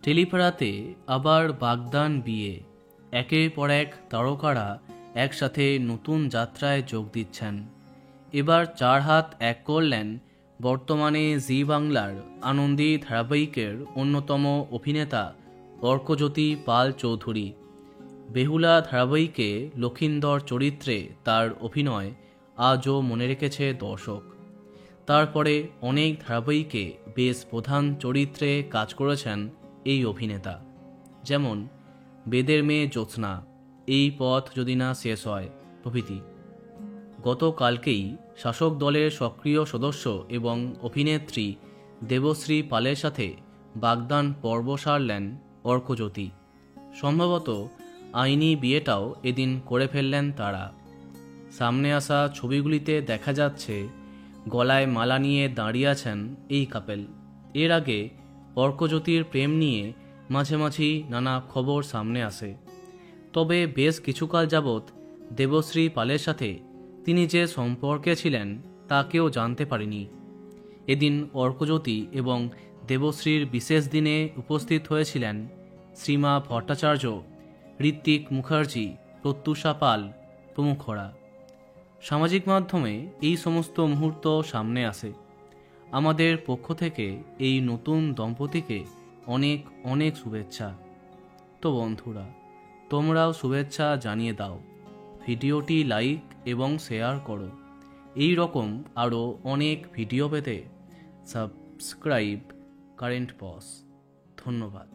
টেলিপাড়াতে আবার বাগদান বিয়ে। একের পর এক তারকারা একসাথে নতুন যাত্রায় যোগ দিচ্ছেন। এবার চার হাত এক করলেন বর্তমানে জি বাংলার আনন্দী ধারাবাহিকের অন্যতম অভিনেতা অর্কজ্যোতি পাল চৌধুরী। বেহুলা ধারাবাহিকে লক্ষিন্দর চরিত্রে তার অভিনয় আজও মনে রেখেছে দর্শক। তারপরে অনেক ধারাবাহিকে বেশ প্রধান চরিত্রে কাজ করেছেন এই অভিনেতা, যেমন বেদের মেয়ে জ্যোৎস্না, এই পথ যদি না শেষ হয় প্রভৃতি। গতকালকেই শাসক দলের সক্রিয় সদস্য এবং অভিনেত্রী দেবশ্রী পালের সাথে বাগদান পর্ব সারলেন অর্কজ্যোতি। সম্ভবত আইনি বিয়েটাও এদিন করে ফেললেন তারা। সামনে আসা ছবিগুলিতে দেখা যাচ্ছে গলায় মালা নিয়ে দাঁড়িয়ে আছেন এই কাপেল। এর আগে অর্কজ্যোতির প্রেম নিয়ে মাঝে মাঝেই নানা খবর সামনে আসে, তবে বেশ কিছুকাল যাবৎ দেবশ্রী পালের সাথে তিনি যে সম্পর্কে ছিলেন তা কেউ জানতে পারেনি। এদিন অর্কজ্যোতি এবং দেবশ্রীর বিশেষ দিনে উপস্থিত হয়েছিলেন শ্রীমা ভট্টাচার্য, ঋত্বিক মুখার্জি, প্রত্যুষা পাল প্রমুখরা। সামাজিক মাধ্যমে এই সমস্ত মুহূর্ত সামনে আসে। আমাদের পক্ষ থেকে এই নতুন দম্পতিকে অনেক অনেক শুভেচ্ছা। তো বন্ধুরা, তোমরাও শুভেচ্ছা জানিয়ে দাও, ভিডিওটি লাইক এবং শেয়ার করো। এই রকম আরও অনেক ভিডিও পেতে সাবস্ক্রাইব কারেন্ট পজ। ধন্যবাদ।